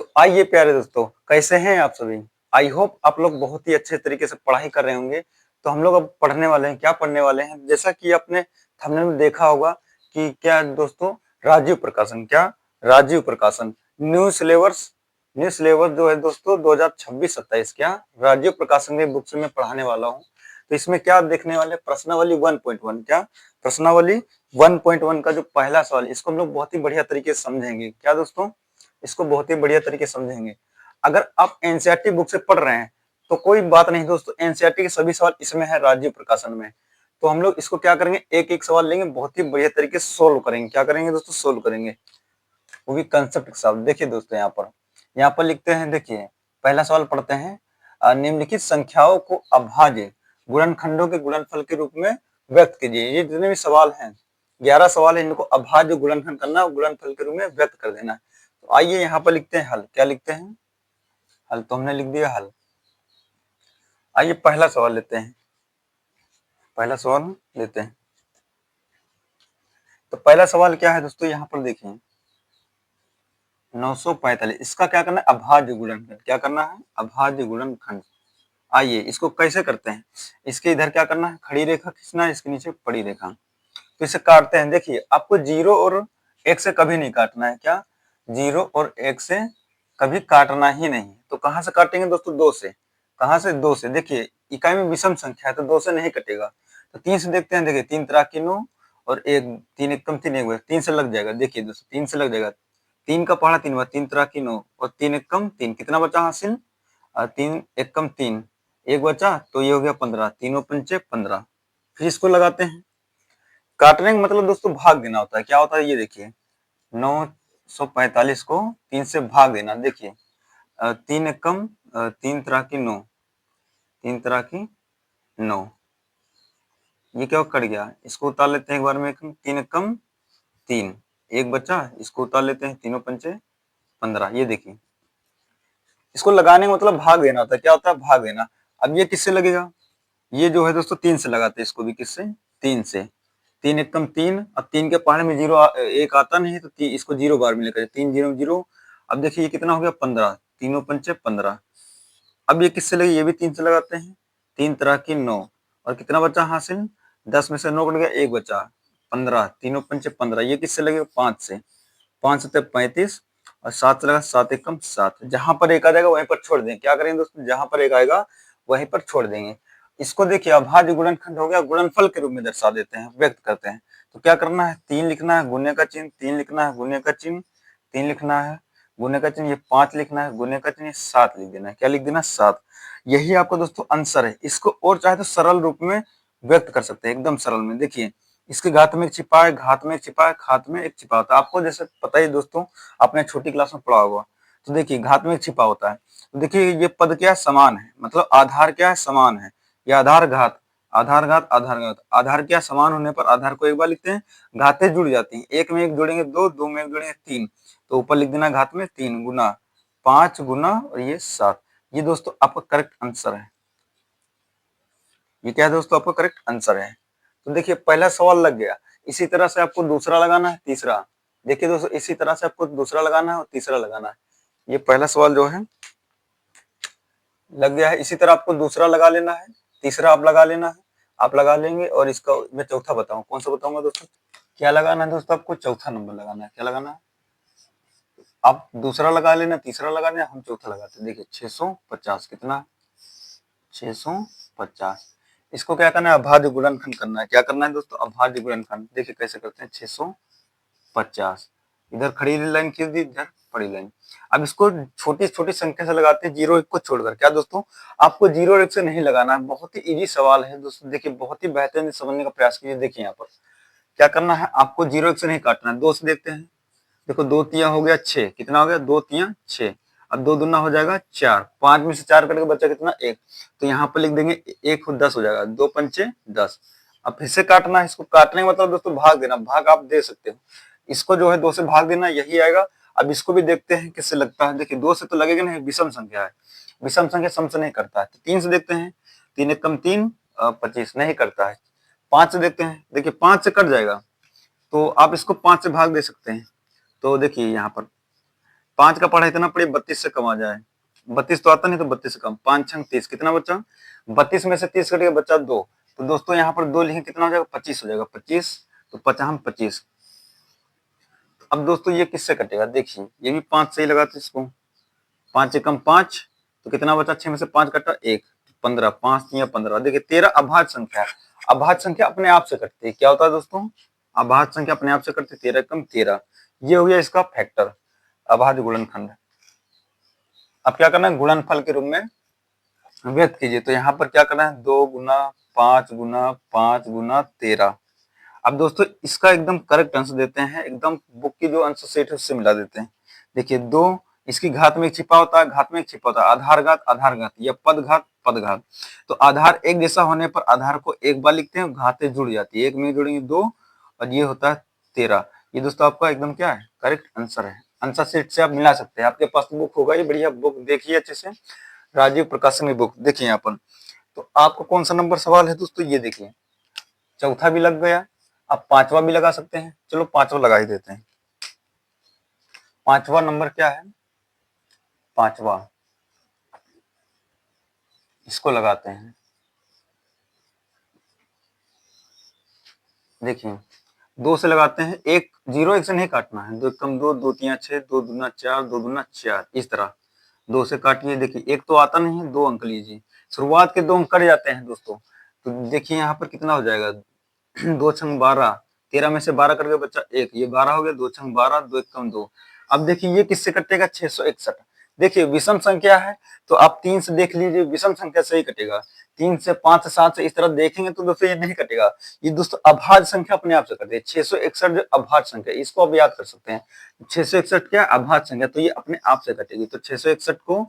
तो आइए प्यारे दोस्तों, कैसे हैं आप सभी। आई होप आप लोग बहुत ही अच्छे तरीके से पढ़ाई कर रहे होंगे। तो हम लोग अब पढ़ने वाले हैं, क्या पढ़ने वाले हैं, जैसा कि आपने थंबनेल में देखा होगा कि क्या दोस्तों, राजीव प्रकाशन, क्या राजीव प्रकाशन न्यू सिलेबस, न्यू सिलेबस जो है दोस्तों 2026-27 क्या राजीव प्रकाशन की बुक से मैं पढ़ाने वाला हूँ। तो इसमें क्या देखने वाले, प्रश्नावली 1.1, क्या प्रश्नावली 1.1 का जो पहला सवाल, इसको हम लोग बहुत ही बढ़िया तरीके से समझेंगे। क्या दोस्तों, इसको बहुत ही बढ़िया तरीके से समझेंगे। अगर आप एनसीईआरटी बुक से पढ़ रहे हैं तो कोई बात नहीं दोस्तों, एनसीईआरटी के सभी सवाल इसमें है राजीव प्रकाशन में। तो हम लोग इसको क्या करेंगे, एक एक सवाल लेंगे, बहुत ही बढ़िया तरीके से सोल्व करेंगे। क्या करेंगे दोस्तों, सोल्व करेंगे, वो भी कंसेप्ट के साथ। देखिए दोस्तों, यहाँ पर लिखते हैं, देखिए पहला सवाल पढ़ते हैं। निम्नलिखित संख्याओं को अभाज्य गुणनखंडों के गुणनफल के रूप में व्यक्त कीजिए। ये जितने भी सवाल हैं, 11 सवाल है, इनको अभाज्य गुणनखंड करना और गुणनफल के रूप में व्यक्त कर देना। तो आइए यहाँ पर लिखते हैं हल। क्या लिखते हैं, हल तो हमने लिख दिया हल। आइए पहला सवाल लेते हैं, पहला सवाल लेते हैं। तो पहला सवाल क्या है दोस्तों, यहाँ पर देखिए 945, इसका क्या करना है, अभाज्य गुणनखंड। क्या करना है, अभाज्य गुणनखंड। आइए इसको कैसे करते हैं, इसके इधर क्या करना है, खड़ी रेखा खींचना है, इसके नीचे बड़ी रेखा। तो इसे काटते हैं। देखिए आपको 0 और 1 से कभी नहीं काटना है। क्या, 0 और 1 से कभी काटना ही नहीं। तो कहां से काटेंगे दोस्तों, 2 से। कहां से, 2 से। देखिए इकाई में विषम संख्या है तो 2 से नहीं कटेगा। तो 3 से देखते हैं। देखिए 3 त्रिक की 9 और 1 3 एकम 3 1 3 से लग जाएगा। देखिए दोस्तों 3 से लग जाएगा। 3 का पहाड़ा 3 बार, 3 त्रिक की 9 और 3 एकम 3, कितना बचा हासिल, 3 एकम 3, एक बचा, तो ये हो गया 15, तीनों पंचे 15। फिर इसको लगाते हैं। काटने का मतलब दोस्तों भाग देना होता है। क्या होता है, ये देखिए 945 को 3 से भाग देना। देखिए 3 एकम 3 त्रिक की 9, 3 त्रिक की 9, ये क्या कट गया, इसको उतार लेते हैं एक बार में। 3 एकम 3, एक बचा, इसको उतार लेते हैं, तीनों पंचे 15। ये देखिए इसको लगाने का मतलब भाग देना होता है। क्या होता है, भाग देना। अब ये किससे लगेगा, ये जो है दोस्तों 3 से लगाते हैं इसको भी। किससे, 3 से। 3 एकम 3, अब 3 के पहाड़े में 0 एक आता नहीं है तो इसको 0 बार मिलेगा, 3 0 0। अब देखिए ये कितना हो गया, 15, तीनों पंचे 15। अब ये किससे लगे, ये भी 3 से लगाते हैं। 3 त्रिक की 9 और कितना बचा हासिल, 10 में से 9 कट गया, एक बचा, 15, तीनों पंचे 15। ये किससे लगेगा, 5 से। 5 सत्ते 35 और 7 से लगा, 7 एकम 7। जहां पर एक आ जाएगा वहीं पर छोड़ देंगे। क्या करेंगे दोस्तों, जहां पर एक आएगा वहीं पर छोड़ देंगे। इसको देखिए अभाज्य गुणनखंड हो गया, गुणनफल के रूप में दर्शा देते हैं, व्यक्त करते हैं। तो क्या करना है, 3 लिखना है, गुने का चिन्ह, 3 लिखना है, गुने का चिन्ह, 3 लिखना है, गुने का चिन्ह, ये 5 लिखना है, गुने का चिन्ह, ये 7 लिख देना है। क्या लिख देना, 7। यही आपको दोस्तों आंसर है। इसको और चाहे तो सरल रूप में व्यक्त कर सकते हैं, एकदम सरल में। देखिए इसके घात में एक छिपा है, घात में एक छिपा है, घात में एक छिपा होता है। आपको जैसे पता ही दोस्तों, आपने छोटी क्लास में पढ़ा होगा। तो देखिए घात में एक छिपा होता है। तो देखिए ये पद क्या है, समान है, मतलब आधार क्या है, समान है। ये आधार घात, आधार घात, आधार घात, आधार क्या समान होने पर आधार को एक बार लिखते हैं, घातें जुड़ जाती हैं। एक में एक जोड़ेंगे 2, 2 में एक जोड़ेंगे 3, तो ऊपर लिख देना घात में 3 गुना 5 गुना और ये 7। ये दोस्तों आपका करेक्ट आंसर है। ये क्या है दोस्तों, आपका करेक्ट आंसर है। तो देखिए पहला सवाल लग गया। इसी तरह से आपको दूसरा लगाना है, तीसरा। देखिए दोस्तों इसी तरह से आपको दूसरा लगाना है और तीसरा लगाना है। ये पहला सवाल जो है लग गया है। इसी तरह आपको दूसरा लगा लेना है, तीसरा आप लगा लेना है, आप लगा लेंगे। और इसका मैं चौथा बताऊं, कौन सा बताऊंगा दोस्तों, क्या लगाना है दोस्तों, आपको चौथा नंबर लगाना है। क्या लगाना है, आप दूसरा लगा लेना, तीसरा लगा लेना, हम चौथा लगाते हैं। देखिए 650, कितना, 650। इसको क्या करना है, अभाज्य गुणनखंड करना है। क्या करना है दोस्तों, अभाज्य गुणनखंड। देखिए कैसे करते हैं, 650, इधर खड़ी लाइन खींच दी, इधर बड़ी लाइन। अब इसको छोटी छोटी संख्या से लगाते हैं, 0 1 को छोड़कर। क्या दोस्तों, आपको 0 और 1 से नहीं लगाना है। बहुत ही इजी सवाल है दोस्तों। देखिए बहुत ही बेहतरीन समझने का प्रयास कीजिए। देखिए यहाँ पर क्या करना है, आपको 0 1 से नहीं काटना है। 2 से देखते हैं। देखो 2 तिया हो गया 6, कितना हो गया, 2 तिया 6। अब 2 दूना हो जाएगा 4, 5 में से 4 कट के बचा कितना, 1। तो यहाँ पर लिख देंगे 1 को 10 हो जाएगा, 2 पंचे 10। अब फिर से काटना है। इसको काटने का मतलब दोस्तों भाग देना, भाग आप दे सकते हो। इसको जो है 2 से भाग देना, यही आएगा। अब इसको भी देखते हैं किससे लगता है। देखिए 2 से तो लगेगा नहीं, विषम संख्या है, विषम संख्या सम से नहीं करता है। तो 3 से देखते हैं। 3 एकम 3, 25 नहीं करता है। 5 से देखते हैं। देखिए 5 से कट जाएगा, तो आप इसको 5 से भाग दे सकते हैं। तो देखिए यहाँ पर 5 का पढ़ा इतना पढ़िए 32 से कम आ जाए। 32 तो आता नहीं, तो 32 से कम, 5 छंग 30, कितना बचा? 32 में से 30 कटेगा, बचा 2। तो दोस्तों यहाँ पर 2 लिखें, कितना हो जाएगा? 25 हो जाएगा। 25 तो 50 25। अब दोस्तों ये किससे कटेगा? देखिए ये भी 5 से ही लगाते इसको। 5 एकम 5, तो कितना बचा? 6 में से 5 कटा 1, 15, 5 या 15। देखिए 13 अभाज्य संख्या है। अभाज्य संख्या अपने आप से कटती है। क्या होता है दोस्तों? अभाज्य संख्या अपने आप से कटती है। 13 एकम 13, ये हो गया इसका फैक्टर, अभाज्य गुणनखंड। अब क्या करना है? गुणनफल के रूप में व्यक्त कीजिए। तो यहाँ पर क्या करना है? 2 गुना 5 गुना 5 गुना 13। अब दोस्तों इसका एकदम करेक्ट आंसर देते हैं, एकदम बुक की जो आंसर सेट है उससे मिला देते हैं। देखिए 2, इसकी घात में एक छिपा होता है, घात में एक छिपा होता है, आधार घात या पद घात। तो आधार एक जैसा होने पर आधार को एक बार लिखते हैं, घातें जुड़ जाती है, एक में जुड़ेंगे 2, और ये होता है 13। ये दोस्तों आपका एकदम क्या है? करेक्ट आंसर है। आंसर सेट से आप मिला सकते हैं। आपके पास बुक होगा, ये बढ़िया बुक देखिए अच्छे से, राजीव प्रकाशन की बुक देखिए यहाँ पर। तो आपको कौन सा नंबर सवाल है दोस्तों? ये देखिए, चौथा भी लग गया, आप पांचवा भी लगा सकते हैं। चलो पांचवा लगा ही देते हैं। पांचवा नंबर क्या है? पांचवा, इसको लगाते हैं। देखिए 2 से लगाते हैं, एक 0 1 से नहीं काटना है। 2 एकम 2, 2 तिया 6, 2 दूना 4, 2 दूना 4, इस तरह 2 से काटिए। देखिए एक तो आता नहीं है, 2 अंक लीजिए। शुरुआत के 2 अंक कट जाते हैं दोस्तों। तो देखिए यहाँ पर कितना हो जाएगा? 2 छंग 12, 13 में से 12 कट गया, बच्चा 1, ये 12 हो गया। 2 छंग 12, 2 एकम 2। अब देखिए ये किससे कटेगा? 661। देखिए विषम संख्या है, तो आप 3 से देख लीजिए, विषम संख्या से ही कटेगा। 3 से 5 से 7 से इस तरह देखेंगे तो दोस्तों ये नहीं कटेगा। ये दोस्तों अभाज्य संख्या अपने आप से कटती है। 661 जो अभाज्य संख्या, इसको आप याद कर सकते हैं। 661 क्या? अभाज्य संख्या, तो ये अपने आप से कटेगी। तो 661 को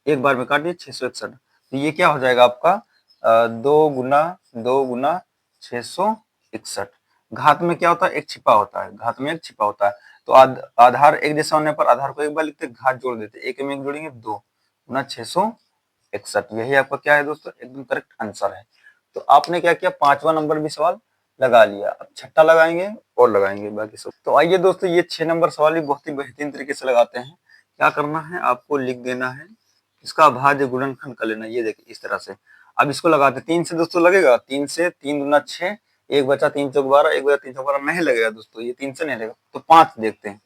एक बार में काटिए, 661। तो ये क्या हो जाएगा आपका? 2 गुना 661। घात में क्या होता है? एक छिपा होता है, घात में एक छिपा होता है। तो आधार एक जैसा होने पर आधार को एक बार लिखते, घात जोड़ देते, एक में एक जोड़ेंगे 2 गुना 661। यही आपका क्या है दोस्तों? एकदम करेक्ट आंसर है। तो आपने क्या किया? पांचवा नंबर भी सवाल लगा लिया। अब छठा लगाएंगे और लगाएंगे बाकी सब। तो आइए दोस्तों, ये 6 नंबर सवाल भी बहुत ही बेहतरीन तरीके से लगाते हैं। क्या करना है? आपको लिख देना है, इसका अभाज्य गुणनखंड कर लेना। ये देखिए इस तरह से। अब इसको लगाते, 3 से दोस्तों लगेगा, 3 से 3 दूना 6, एक बचा 3 चौक 12, एक बचा 3 चौक 12, नहीं लगेगा दोस्तों, ये 3 से नहीं लगेगा। तो 5 देखते हैं,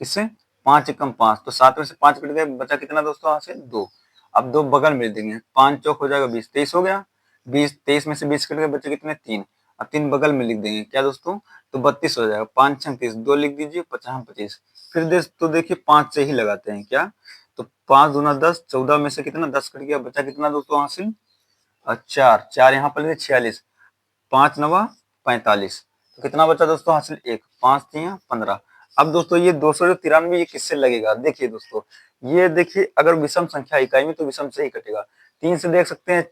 किससे? 5 एकम 5, तो 7 में से 5 कट गए, बचा कितना दोस्तों? यहाँ से 2। अब 2 बगल में देंगे, 5 चौक हो जाएगा 20, 23 हो गया। 20, 23 में से 20 कट गए, बचे कितने? 3। अब 3 बगल में लिख देंगे, क्या दोस्तों? तो 32 हो जाएगा। 5 छंग 30, 2 लिख दीजिए, 50 25। फिर तो देखिए 5 से ही लगाते हैं, क्या? तो 5 दूना 10, 14 में से कितना? 10 कट गया, बचा कितना दोस्तों हासिल? 4, 4 यहाँ पर 46, 5 नवा 45। तो कितना बचा दोस्तों हासिल? 1, 5 3 15। अब दोस्तों ये 293 ये किससे लगेगा? देखिए दोस्तों, ये देखिए अगर विषम संख्या इकाई में, तो विषम से ही कटेगा। 3 से देख सकते हैं,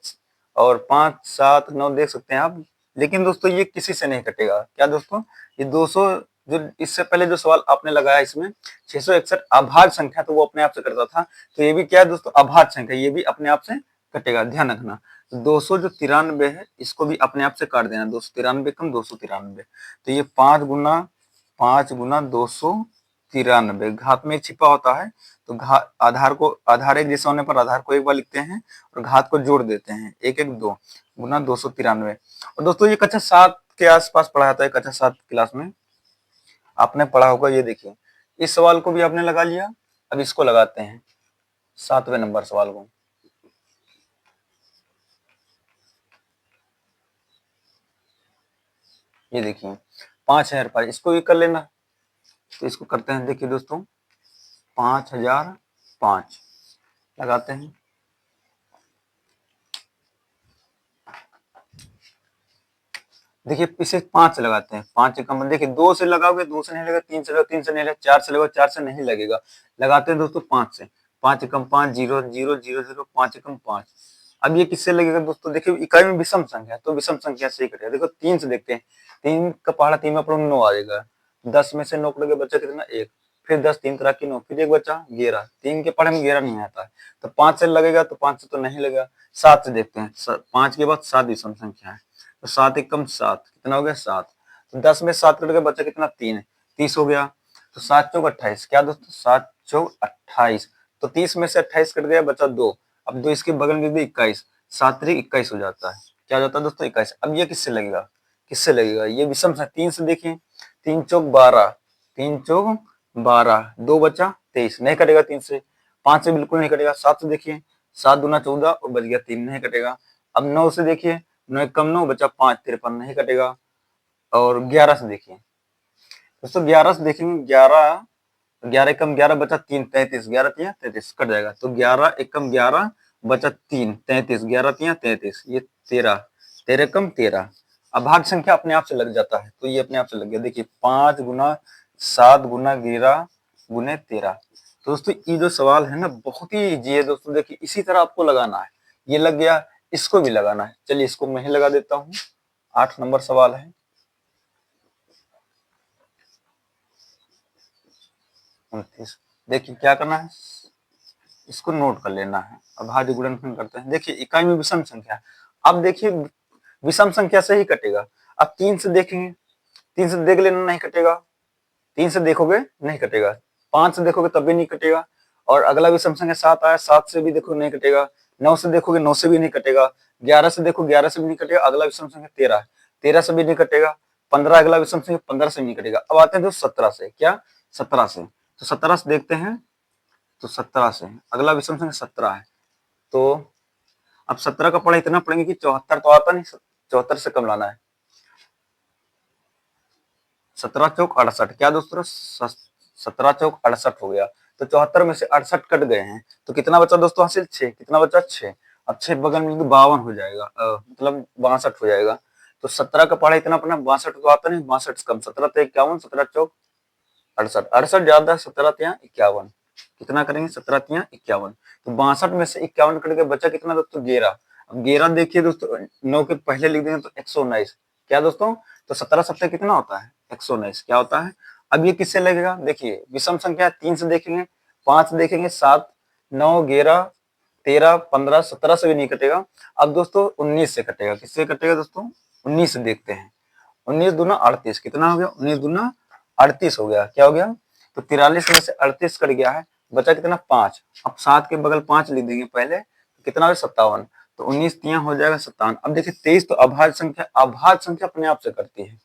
और 5 7 9 देख सकते हैं आप। लेकिन दोस्तों ये किसी से नहीं कटेगा। क्या दोस्तों? ये 200, जो इससे पहले जो सवाल आपने लगाया इसमें 661 अभाज्य संख्या, तो वो अपने आप से कटता था। तो ये भी क्या है दोस्तों? अभाज्य संख्या, ये भी अपने आप से कटेगा, ध्यान रखना। 200 जो 93 है, इसको भी अपने आप से काट देना। 293 कम 293। तो ये 5 गुना 293, घात में एक छिपा होता है। तो आधार एक जैसा होने पर आधार को एक बार लिखते हैं, और घात को जोड़ देते हैं, 1 1 2 गुना 293। और दोस्तों ये कक्षा 7 के आसपास पढ़ाया था, कक्षा 7 क्लास में आपने पढ़ा होगा। ये देखिए इस सवाल को भी आपने लगा लिया। अब इसको लगाते हैं, 7वें नंबर सवाल को। ये देखिए 5005, इसको भी कर लेना। तो इसको करते हैं, देखिए दोस्तों 5005 लगाते हैं। देखिए इसे 5 से लगाते हैं, 5 एकम, देखिए 2 से लगाओगे, 2 से नहीं लगेगा, 3 से लगाओ, 3 से नहीं लगेगा, 4 से लगाओ, 4 से नहीं लगेगा। लगाते हैं दोस्तों 5 से। 5 एकम 5, 0 0 0 0, 5 एकम 5। अब ये किससे लगेगा दोस्तों? देखिए इकाई में विषम संख्या, तो विषम संख्या से ही कटेगा। देखो 3 से देखते हैं, 3 का पहाड़ा 3 में अपना 9 आ जाएगा। 10 में से 9 कटोगे, बच्चा कितना? 1। फिर 10 3 तरह की 9, फिर एक बच्चा 11। 3 के पढ़े में 11 नहीं आता है। तो 5 से लगेगा, तो 5 से तो नहीं लगेगा। 7 से देखते हैं, 5 के बाद 7 विषम संख्या है। तो 7 एकम 7, कितना हो गया? 7। तो 10 में 7 कट गया, बच्चा कितना? 3, 30 हो गया। तो 7 चौक 28, क्या दोस्तों? 7 चौक 28, तो 30 में से 28 कट गया, बचा 2। अब 2 इसके बगल में भी 21, 7 3 21 हो जाता है। क्या हो जाता है दोस्तों? 21। अब ये किससे लगेगा? किससे लगेगा? ये विषम संख्या 3 से देखिए, 3 चौक 12, 3 चौक 12, 2 बचा 23, नहीं कटेगा 3 से। 5 से बिल्कुल नहीं कटेगा। 7 से देखिए, 7 दूना 14 और बच गया 3, नहीं कटेगा। अब 9 से देखिए, 9 एक कम 9 बचा 5, 53, नहीं कटेगा। और 11 से देखिए दोस्तों, 11 से देखेंगे, 11, 11 एकम 11 बचा 3, 33, 11 तिया 33 कट जाएगा। तो 11 एकम 11 बचा 3, 33, 11 तिया 33, ये 13, 13 एकम 13। अभाज्य संख्या अपने आप से लग जाता है, तो ये अपने आप से लग गया। देखिए 5 गुना 7 गुना 11 गुने 13। तो दोस्तों ये जो सवाल है ना, बहुत ही इजी है दोस्तों। देखिए इसी तरह आपको लगाना है। ये लग गया, इसको भी लगाना है। चलिए इसको मैं ही लगा देता हूँ। 8 नंबर सवाल है। 29। देखिए क्या करना है, इसको नोट कर लेना है। अभाज्य गुणनखंड करते हैं। देखिए इकाई में विषम संख्या, अब देखिए विषम संख्या से ही कटेगा। अब 3 से देखेंगे, 3 से देख लेना, नहीं कटेगा। 3 से देखोगे नहीं कटेगा। 5 से देखोगे तब भी नहीं कटेगा। और अगला विषम संख्या 7 आया, 7 से भी देखोगे नहीं कटेगा। 9 से देखोगे 9 से भी नहीं कटेगा। 11 से देखो 11 से भी नहीं कटेगा। अगला विषम संख्या 13 है, 13 से भी नहीं कटेगा। 15 अगला विषम संख्या, 15 से नहीं कटेगा। अब आते हैं दोस्त 17 से। क्या? 17 से। तो 17 से देखते हैं, तो 17 से अगला विषम संख्या 17 है। तो अब 17 का पढ़ा इतना पढ़ेंगे कि 74 तो आता नहीं, 74 से कम लाना है। 17 चौक 68, क्या दोस्तों? 17 चौक 68 हो गया। तो 74 में से 68 कट गए हैं, तो कितना बचा दोस्तों हासिल? 6। कितना बचा? 6। अब 6 बगल में 52 हो जाएगा, मतलब 62 हो जाएगा। तो 17 का पढ़ा इतना पढ़ना, 62 तो आता नहीं, 62 से कम। 17 तो 51, 17 चौक 68, 68 ज्यादा, 17 तिया 51। कितना करेंगे? 17 तिया 51। तो 62 में से 51 कट के बचा कितना दोस्तों? 11। अब 11 देखिए दोस्तों, 9 के पहले लिख देंगे तो 119। क्या दोस्तों? तो 17 सत्तर कितना होता है? 119। क्या होता है? अब ये किससे लगेगा? देखिए विषम संख्या 3 से देखेंगे, 5 से देखेंगे, 7, 9, 11, 13, 15, 17 से भी नहीं कटेगा। अब दोस्तों 19 से कटेगा। किससे कटेगा दोस्तों? 19 से देखते हैं। 19 दूना 38, कितना हो गया? 19 दूना 38 हो गया। क्या हो गया? तो 43 में से 38 कट गया है, बचा कितना? 5। अब 7 के बगल 5 लिख देंगे पहले, तो कितना हो? 57। तो 19 तिया हो जाएगा 57। अब देखिए 23 तो अभाज्य संख्या, अभाज्य संख्या अपने आप से करती है,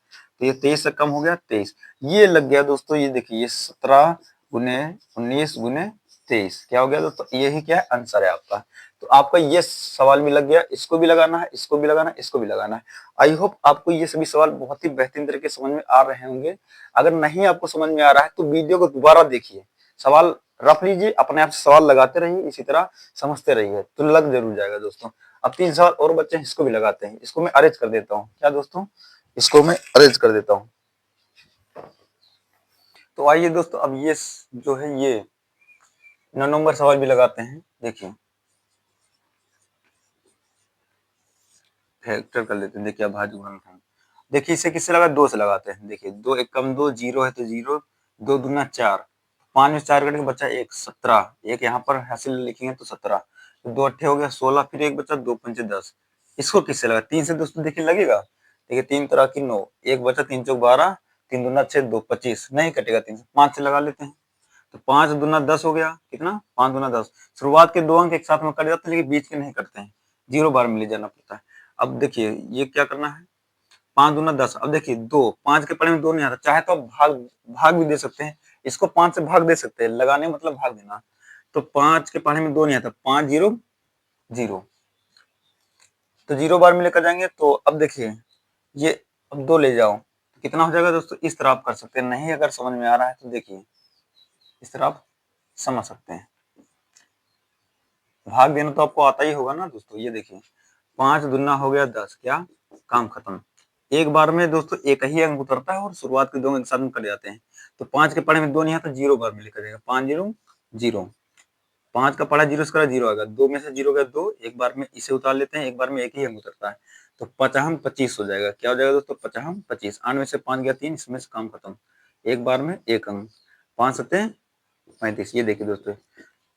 तो ये 23 से कम हो गया 23। ये लग गया दोस्तों। ये देखिए, ये 17 गुने 19 गुने 23, क्या हो गया दोस्तों? यही क्या है? आंसर है आपका। तो आपका ये सवाल भी लग गया। इसको भी लगाना है, इसको भी लगाना है, इसको भी लगाना है। आई होप आपको ये सभी सवाल बहुत ही बेहतरीन तरीके से समझ में आ रहे होंगे। अगर नहीं आपको समझ में आ रहा है तो वीडियो को दोबारा देखिए, सवाल रख लीजिए, अपने आप से सवाल लगाते रहिए, इसी तरह समझते रहिए, तो लग जरूर जाएगा दोस्तों। अब 3 सवाल और बच्चे हैं, इसको भी लगाते हैं। इसको मैं अरेंज कर देता हूँ। क्या दोस्तों? इसको मैं अरेंज कर देता हूँ। तो आइए दोस्तों, अब ये जो है, ये 9 नंबर सवाल भी लगाते हैं। देखिए फैक्टर कर लेते हैं। देखिए अभाज्य गुणनखंड, देखिए इसे किससे लगा? 2 से लगाते हैं। देखिए 2 एक कम 2, 0 है तो 0, 2 दूना 4, 5 में 4 कटेंगे, बचा 1, 17। एक यहाँ पर हासिल लिखेंगे तो 17, तो 2 अट्ठे हो गया 16, फिर एक बचा, 2 पंचे 10। इसको किससे लगा? 3 से दोस्तों देखिए लगेगा। देखिए 3 तरह की 9, एक बचा, 3 चौक 12, 3 दूना 6, 2 25, नहीं कटेगा 3 से। 5 से लगा लेते हैं, तो 5 दूना 10 हो गया। कितना? 5 दूना 10। शुरुआत के 2 अंक एक साथ में कट जाते हैं, लेकिन बीच के नहीं कटते हैं, 0 बार में ले जाना पड़ता है। अब देखिए ये क्या करना है, 5 दूना 10। अब देखिए 2, 5 के पढ़े में 2 नहीं आता, चाहे तो आप भाग भाग भी दे सकते हैं, इसको 5 से भाग दे सकते हैं, लगाने मतलब भाग देना। तो 5 के पढ़े में 2 नहीं आता, 5 0 0, तो 0 बार में लेकर जाएंगे। तो अब देखिए ये, अब 2 ले जाओ तो कितना हो जाएगा दोस्तों? इस तरह आप कर सकते हैं। नहीं अगर समझ में आ रहा है तो देखिए इस तरह आप समझ सकते हैं। भाग देना तो आपको आता ही होगा ना दोस्तों। ये देखिए 5 दूना हो गया 10, क्या? काम खत्म। एक बार में दोस्तों एक ही अंक उतरता है और शुरुआत के 2 अंक साथ में कट जाते हैं। तो 5 के पढ़े में 2 नहीं आता, 0 बार में लिखा जाएगा, 5 0 0। 5 का पढ़ा 0 से करा 0 आएगा, 2 में से 0 गया 2, एक बार में इसे उतार लेते हैं, एक बार में एक ही अंक उतरता है। तो 55 25 हो जाएगा। क्या हो जाएगा दोस्तों? 55 25। 8 में से 5 गया 3, इसमें से काम खत्म, एक बार में एक अंक, 5 सत्ते 35। ये देखिए दोस्तों,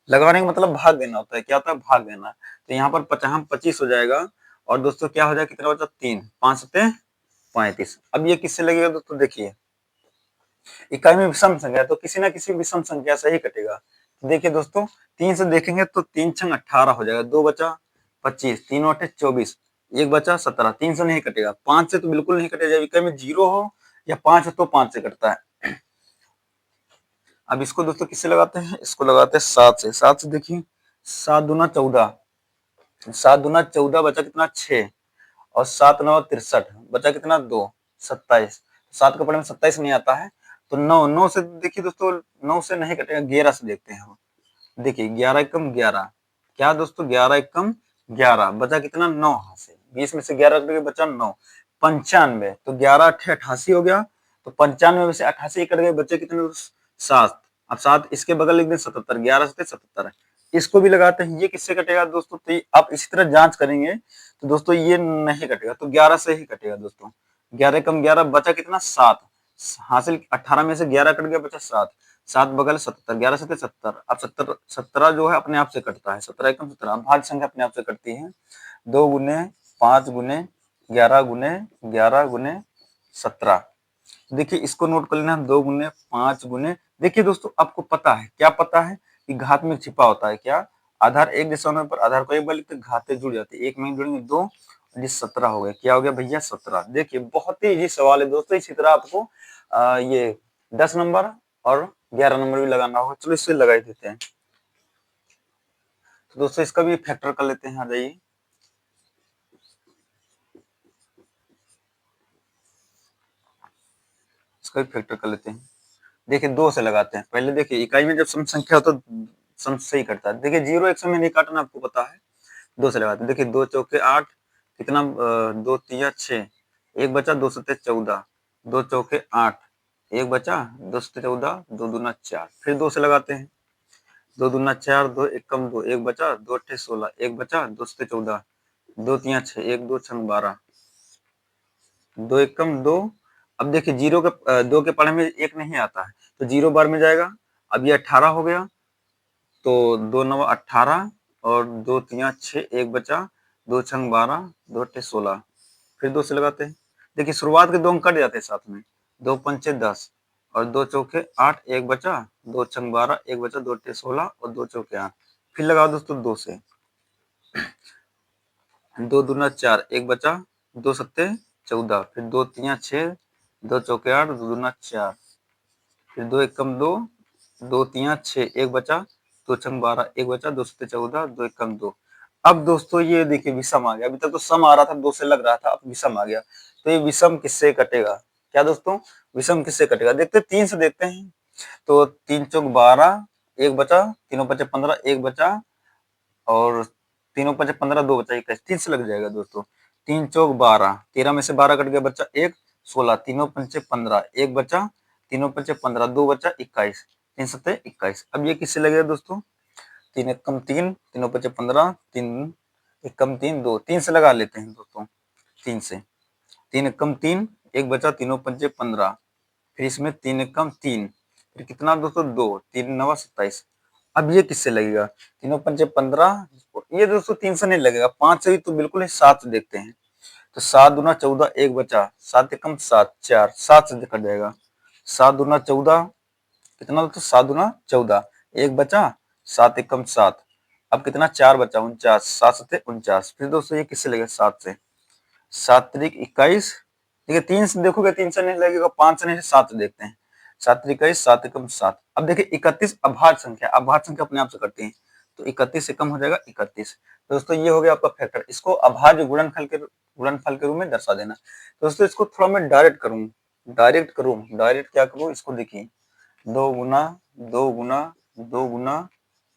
लगाने का मतलब भाग देना होता है। क्या होता है? भाग देना। तो यहाँ पर 55 25 हो जाएगा। और दोस्तों क्या हो जाएगा? कितना बचा? 3, 5 सत्ते 35। अब ये किससे लगेगा दोस्तों? देखिए इकाई में विषम संख्या है तो किसी ना किसी विषम संख्या से ही कटेगा। तो देखिए दोस्तों, 3 से देखेंगे तो 3 छंग 18 हो जाएगा, 2 बचा 25, 3 अठे 24, 1 बचा 17, 3 से नहीं कटेगा। 5 से तो बिल्कुल नहीं कटेगा, जब इकाई में 0 हो या 5 हो तो 5 से कटता है। अब इसको दोस्तों किससे लगाते हैं, इसको लगाते हैं 7 से। 7 से देखिए, 7 दूना 14, 7 दूना 14 बचा कितना 6, और 7 9 63 बचा कितना 2, 27। 7 के पढ़े में 27 नहीं आता है, तो 9, 9 से देखिए दोस्तों, 9 से नहीं कटेगा, 11 से देखते हैं हम। देखिए 11 एकम 11, क्या दोस्तों 11 एकम 11 बचा कितना 9 हाथ से, 20 में से 11 कट गया बचा 9, 95। तो 11 अठे 88 हो गया, तो 95 में से 88 कट गए, बचे कितने 7। अब 7 इसके बगल लिख दें 77, 11 से 77, इसको भी लगाते हैं, ये किससे कटेगा दोस्तों, तो आप इसी तरह जांच करेंगे तो दोस्तों ये नहीं कटेगा, तो 11 से ही कटेगा दोस्तों। 11 कम 11 बचा कितना 7, हासिल 18 में से 11 कट गया बचा 7, 7 बगल 77, 11 से 70। अब 70 17 जो है अपने आप से कटता है, 17 एकम 17, भाज्य संख्या अपने आप से कटती है। 2 गुने 5 गुने 11 गुने 11 गुने 17। देखिए इसको नोट कर लेना, 2 गुने 5 गुने, देखिए दोस्तों आपको पता है, क्या पता है कि घात में छिपा होता है क्या, आधार एक जैसा होने पर आधार को एक बार लिखते घातें जुड़ जाती है, एक में जुड़ेंगे 2, 17 हो गया, क्या हो गया भैया 17। देखिए बहुत ही इजी सवाल है दोस्तों, इसी तरह आपको ये 10 नंबर और 11 नंबर भी लगाना होगा। चलो इससे लगा ही देते हैं। तो दोस्तों इसका भी फैक्टर कर लेते हैं, आ जाइए। इसका भी फैक्टर कर लेते हैं। देखिए 2 से लगाते हैं, पहले देखिए इकाई में जब सम संख्या हो तो सम से ही कटता है। देखिए 0 एक समय नहीं काटना, आपको पता है। 2 से लगाते हैं, देखिए 2 चौके 8, कितना 2 तिया 6, एक बचा 2 सत्ते 14, 2 चौके 8, एक बचा 2 सत्ते 14, 2 दूना 4, फिर 2 से लगाते हैं, 2 दूना 4, 2 एकम 2, एक बचा 2 अट्ठे 16, एक बचा 2 सत्ते 14, 2 तिया 6, 1 2 छंग 12, 2 एकम 2। अब देखिए 0 के 2 के पढ़े में 1 नहीं आता है, तो 0 बार में जाएगा। अब ये 18 हो गया, तो 2 9 18, और 2 तिया 6, एक बचा 2 छंग 12, 2 अट्ठे 16, फिर 2 से लगाते हैं। देखिए शुरुआत के 2 अंक कट जाते हैं साथ में, 2 पंचे 10, और 2 चौके 8, एक बचा 2 छंग 12, एक बचा 2 अट्ठे 16, और 2 चौके 8, फिर लगाओ दोस्तों 2 से, 2 दूना 4, एक बचा 2 सत्ते 14, फिर 2 तिया 6, 2 चौके 8, 2 दूना 4, फिर 2 एकम 2, 2 तिया 6, एक बचा 2 छंग 12, एक बचा 2 सत्ते 14, 2 एकम 2। अब दोस्तों ये देखिए विषम आ गया, अभी तक तो सम आ रहा था, 2 से लग रहा था, अब विषम आ गया। तो ये विषम किससे कटेगा, क्या दोस्तों विषम किससे कटेगा, देखते 3 से देखते हैं। तो 3 चौक 12, एक बचा, तीनों पचे 15, एक बचा, और तीनों पचे 15, 2 बचा 21, 3 से लग जाएगा दोस्तों। 3 चौक 12, 13 में से 12 कट गया बचा 1, 16, तीनों पंचे 15, एक बचा, तीनों पंचे 15, 2 बचा 21, 3 सत्ते 21। अब ये किससे लगेगा दोस्तों, 3 एकम 3, तीनों पचे 15, 3 एकम 3 2, 3 से लगा लेते हैं दोस्तों। 3 से 3 एकम 3, एक बचा, तीनों पंचे 15, फिर इसमें 3 एकम 3, फिर कितना दोस्तों 2, 3 नवा 27। अब ये किससे लगेगा, तीनों पंचे 15, ये दोस्तों 3 से नहीं लगेगा, 5 से ही, तो बिल्कुल ही 7 से देखते हैं। तो 7 दूना 14, एक बचा, 7 एकम 7 4, 7 से कट जाएगा। 7 दूना 14, कितना दोस्तों 7 दूना 14, एक बचा, 7 एकम 7, अब कितना 4 बचा 49, 7 सत्ते 49, फिर दोस्तों ये किससे लगेगा 7 से, 7 त्रिक 21। देखिए 3 से देखोगे 3 से नहीं लगेगा, 5 से नहीं, 7 से देखते हैं। 7 त्रिक 21, 7 एकम 7। अब देखिए 31 अभाज्य संख्या, अभाज्य संख्या अपने आप से करती है, तो 31 से कम हो जाएगा 31। दोस्तों ये हो गया आपका फैक्टर, इसको अभाज्य गुणनफल के रूप में दर्शा देना। दोस्तों इसको थोड़ा मैं डायरेक्ट क्या करूँ, इसको देखिए, 2 गुना 2 गुना 2 गुना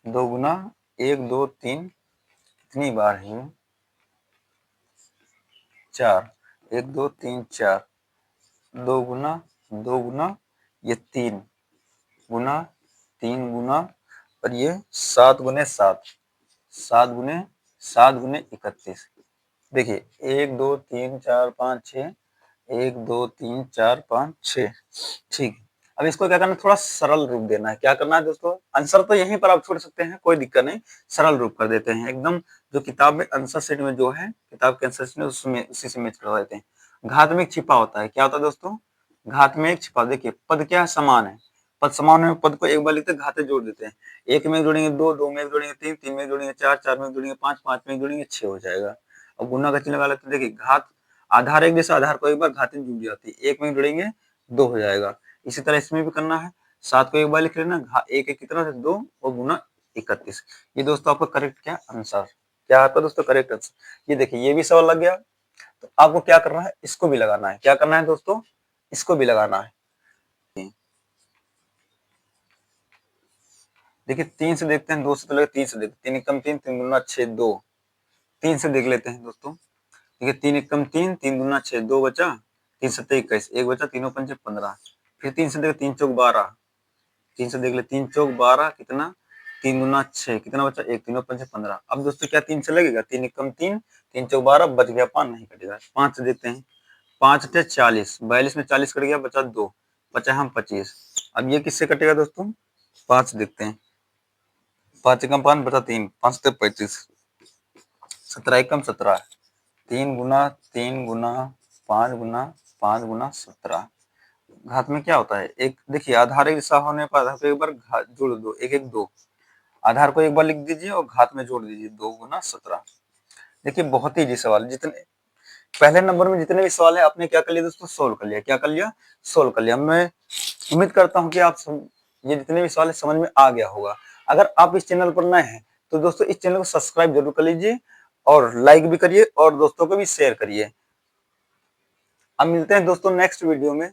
2 गुना 1 2 3, कितनी बार है 4, 1 2 3 4, 2 गुना 2 गुना ये 3 गुना 3 गुना, और ये 7 गुने 7, 7 गुने 7 गुने 31। देखिए 1 2 3 4 5 6, 1 2 3 4 5 6, ठीक। अब इसको क्या करना है, थोड़ा सरल रूप देना है। क्या करना है दोस्तों, आंसर तो यहीं पर आप छोड़ सकते हैं, कोई दिक्कत नहीं, सरल रूप कर देते हैं एकदम, जो किताब में आंसर शीट में जो है, किताब के आंसर शीट में उसमें उसी से मैच करवा देते हैं। घात में छिपा होता है, क्या होता है दोस्तों, घात में एक छिपा। देखिए पद क्या है, समान है, पद समान है, पद को एक बार लिखते हैं, घाते जोड़ देते हैं। एक में जोड़ेंगे दो, दो में जोड़ेंगे तीन, तीन में जोड़ेंगे चार, चार में जोड़ेंगे पांच, पांच में जोड़ेंगे छह हो जाएगा। अब गुना का चिन्ह लगा लेते हैं। देखिए घात आधार एक जैसा, आधार को एक बार घाते जुड़ जाती है, एक में जोड़ेंगे दो हो जाएगा। इसी तरह इसमें भी करना है, सात को एक बार लिख लेना, एक एक कितना दो और गुना 31। ये दोस्तों आपका करेक्ट क्या आंसर, क्या आपका दोस्तों करेक्ट आंसर। ये देखिए ये भी सवाल लग गया। तो आपको क्या करना है, इसको भी लगाना है। क्या करना है दोस्तों, इसको भी लगाना है। देखिए तीन से देखते हैं, दो से तो लगे, तीन से देखते हैं। तीन एकम तीन, तीन गुना छह, दो। तीन से देख लेते हैं दोस्तों। देखिए तीन एकम तीन, तीन गुना छह, दो बचा, तीन सत्ते 21, एक बचा, तीनों पंचे 15। फिर तीन से देख, तीन चौक 12। तीन से देख ले, तीन चौक 12 कितना, तीन गुना छह कितना बचा, एक, तीनों पंचे 15। अब दोस्तों क्या तीन से लगेगा, तीन एकम तीन, तीन चौक 12, बच गया पांच, नहीं कटेगा। पांच से देखते हैं, पांच अठे 40, 42 में 40 कट गया, बचा दो, बचा हम 25। अब ये किससे कटेगा दोस्तों, पांच देखते हैं, पांच एकम पांच बचा तीन, पांच सत्ते 35, 17 एकम 17, तीन गुना पांच गुना पांच गुना 17। घात में क्या होता है, एक देखिए आधार एक जैसा होने पर आधार को एक बार जोड़ दो, एक एक दो, आधार को एक बार लिख दीजिए और घात में जोड़ दीजिए, दो गुना 17। देखिए बहुत ही इजी सवाल, जितने पहले नंबर में जितने भी सवाल है आपने क्या कर लिया दोस्तों, सोल्व कर लिया। क्या कर लिया, सोल्व कर लिया। मैं उम्मीद करता हूँ कि आप ये जितने भी सवाल है समझ में आ गया होगा। अगर आप इस चैनल पर नए हैं तो दोस्तों इस चैनल को सब्सक्राइब जरूर कर लीजिए और लाइक भी करिए और दोस्तों को भी शेयर करिए। अब मिलते हैं दोस्तों नेक्स्ट वीडियो में।